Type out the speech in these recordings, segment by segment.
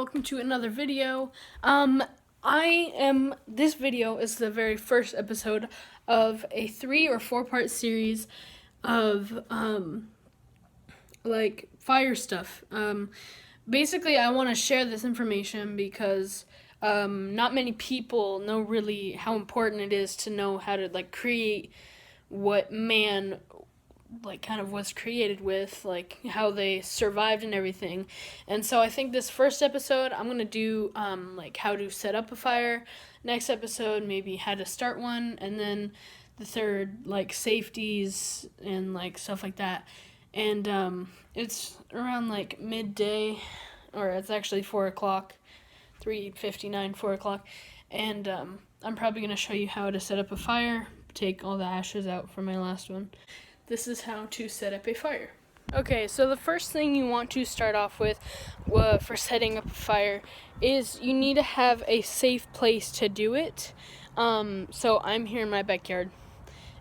welcome to another video. This video is the very first episode of a 3 or 4 part series of, fire stuff. Basically, I want to share this information because, not many people know really how important it is to know how to, create what man kind of was created with, how they survived and everything. And so I think this first episode I'm gonna do how to set up a fire, next episode maybe how to start one, and then the third safeties and stuff like that. And it's around midday, or it's actually 4 o'clock, 3:59, 4 o'clock, and I'm probably gonna show you how to set up a fire, take all the ashes out from my last one. This is how to set up a fire. Okay, so the first thing you want to start off with for setting up a fire is you need to have a safe place to do it. So I'm here in my backyard,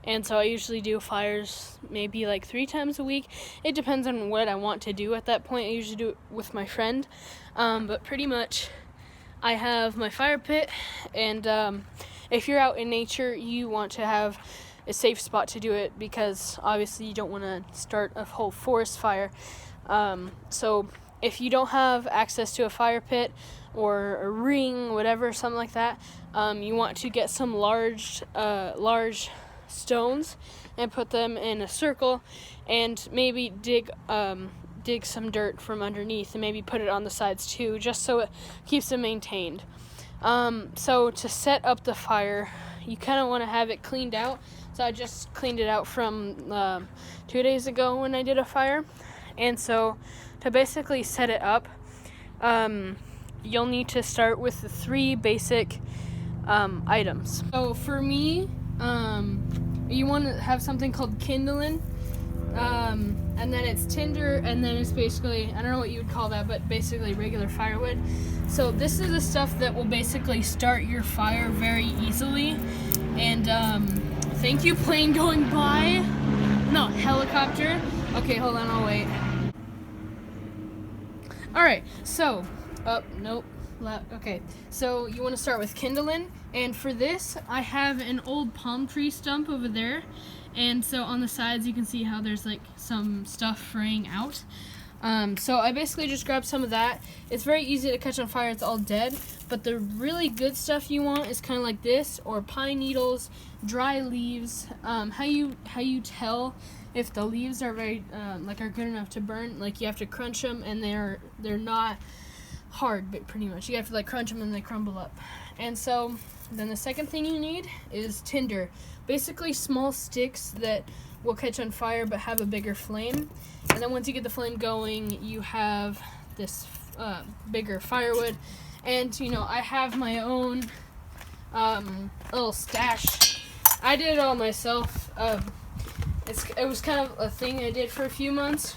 and so I usually do fires maybe 3 times a week. It depends on what I want to do at that point. I usually do it with my friend, but pretty much I have my fire pit, and if you're out in nature, you want to have a safe spot to do it, because obviously you don't want to start a whole forest fire. So if you don't have access to a fire pit or a ring, whatever, something like that, you want to get some large stones and put them in a circle, and maybe dig some dirt from underneath and maybe put it on the sides too, just so it keeps it maintained. So to set up the fire, you kind of want to have it cleaned out. So I just cleaned it out from 2 days ago when I did a fire. And so to basically set it up, you'll need to start with the 3 basic items. So for me, you want to have something called kindling, and then it's tinder, and then it's basically, I don't know what you would call that, but basically regular firewood. So this is the stuff that will basically start your fire very easily. And thank you, plane going by. No, helicopter. Okay, hold on, I'll wait. Alright, so, nope. Okay, so you want to start with kindling, and for this, I have an old palm tree stump over there, and so on the sides you can see how there's some stuff fraying out. So I basically just grabbed some of that. It's very easy to catch on fire, it's all dead, but the really good stuff you want is kind of like this, or pine needles, dry leaves. How you tell if the leaves are very are good enough to burn, you have to crunch them, and they're not hard, but pretty much you have to crunch them and they crumble up. And so then the second thing you need is tinder, basically small sticks that will catch on fire but have a bigger flame. And then once you get the flame going, you have this bigger firewood. And I have my own little stash. I did it all myself. It was kind of a thing I did for a few months,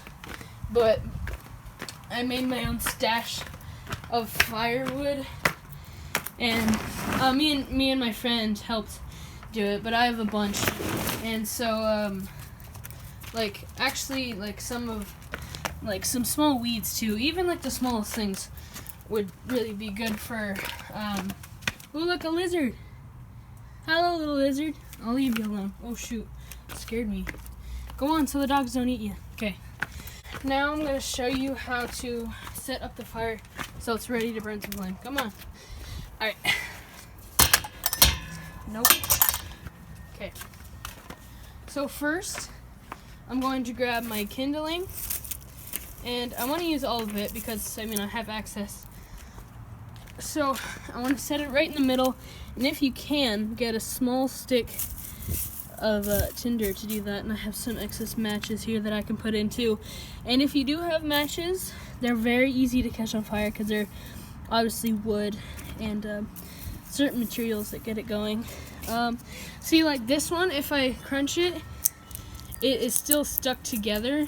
but I made my own stash of firewood, and me and my friend helped do it, but I have a bunch. And so some small weeds too, even the smallest things would really be good for oh, look, a lizard. Hello, little lizard. I'll leave you alone. Oh shoot, it scared me. Go on so the dogs don't eat you. Okay, now I'm going to show you how to set up the fire so it's ready to burn some flame. Come on. Alright. Nope. Okay. So first, I'm going to grab my kindling, and I want to use all of it because, I have access. So I want to set it right in the middle, and if you can, get a small stick of tinder to do that, and I have some excess matches here that I can put in too. And if you do have matches, they're very easy to catch on fire because they're obviously wood and certain materials that get it going. See, this one, if I crunch it, it is still stuck together,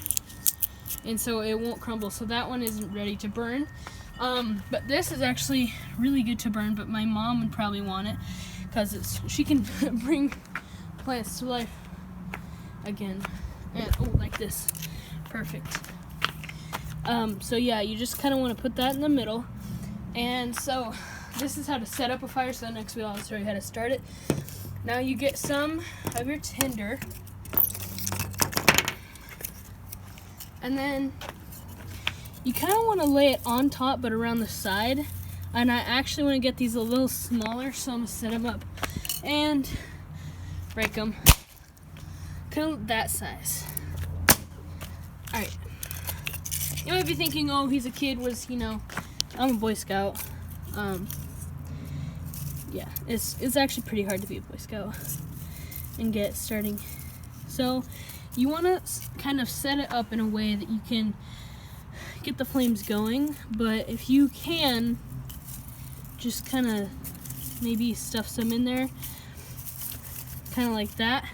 and so it won't crumble, so that one isn't ready to burn. But this is actually really good to burn, but my mom would probably want it because she can bring plants to life again. And like this. Perfect. So yeah, you just kind of want to put that in the middle, And so this is how to set up a fire. So next video I'll show you how to start it. Now you get some of your tinder, and then you kind of want to lay it on top but around the side. And I actually want to get these a little smaller, so I'm going to set them up and break them. Kind of that size. Alright. You might be thinking, oh, he's a kid, I'm a Boy Scout. Yeah, it's actually pretty hard to be a Boy Scout and get starting. So you want to kind of set it up in a way that you can get the flames going, but if you can, just kind of maybe stuff some in there, kind of like that.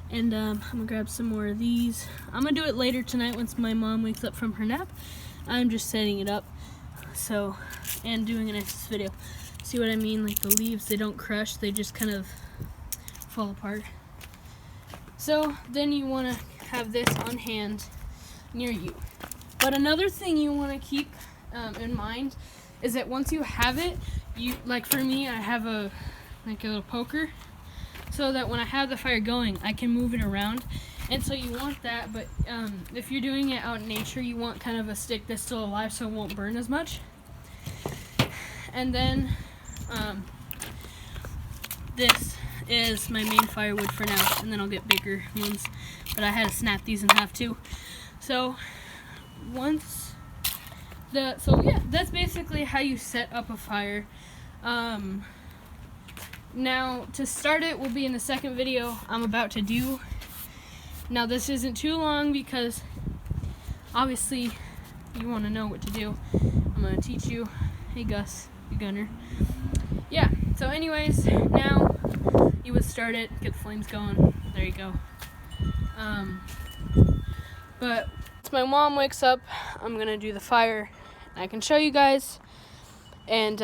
And I'm gonna grab some more of these. I'm gonna do it later tonight once my mom wakes up from her nap. I'm just setting it up, so, and doing an next video. See what I mean? Like the leaves, they don't crush, they just kind of fall apart. So then you want to have this on hand near you. But another thing you want to keep in mind is that once you have it, like for me, I have a little poker, so that when I have the fire going, I can move it around. And so you want that, but if you're doing it out in nature, you want kind of a stick that's still alive so it won't burn as much. And then this is my main firewood for now, and then I'll get bigger ones, but I had to snap these in half too. So that's basically how you set up a fire. Now to start it will be in the second video I'm about to do. Now this isn't too long because obviously you want to know what to do. I'm going to teach you. Hey Gus, you gunner. Yeah, so anyways, now you would start it, get the flames going. There you go. But once my mom wakes up, I'm going to do the fire. I can show you guys. And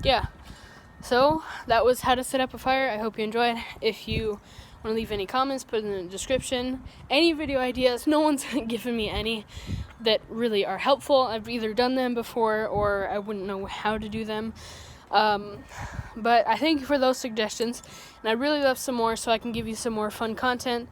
yeah. So that was how to set up a fire. I hope you enjoyed. If you want to leave any comments, put it in the description. Any video ideas, no one's given me any that really are helpful. I've either done them before or I wouldn't know how to do them. But I thank you for those suggestions, and I really love some more so I can give you some more fun content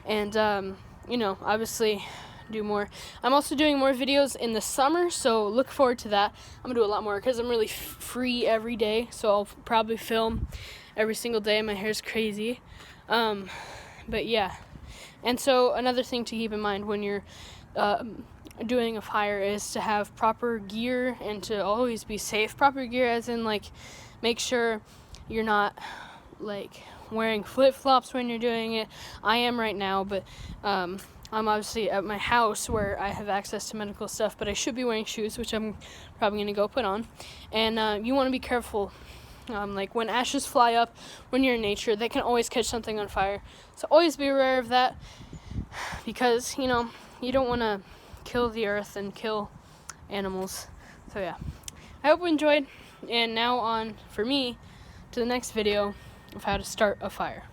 and obviously do more. I'm also doing more videos in the summer, so look forward to that. I'm gonna do a lot more because I'm really free every day, so I'll probably film every single day. My hair's crazy, but yeah. And so another thing to keep in mind when you're doing a fire is to have proper gear and to always be safe. Proper gear as in make sure you're not wearing flip-flops when you're doing it. I am right now, but I'm obviously at my house where I have access to medical stuff, but I should be wearing shoes, which I'm probably going to go put on. And you want to be careful. When ashes fly up, when you're in nature, they can always catch something on fire. So always be aware of that, because, you don't want to kill the earth and kill animals. So yeah, I hope you enjoyed. And now on, for me, to the next video of how to start a fire.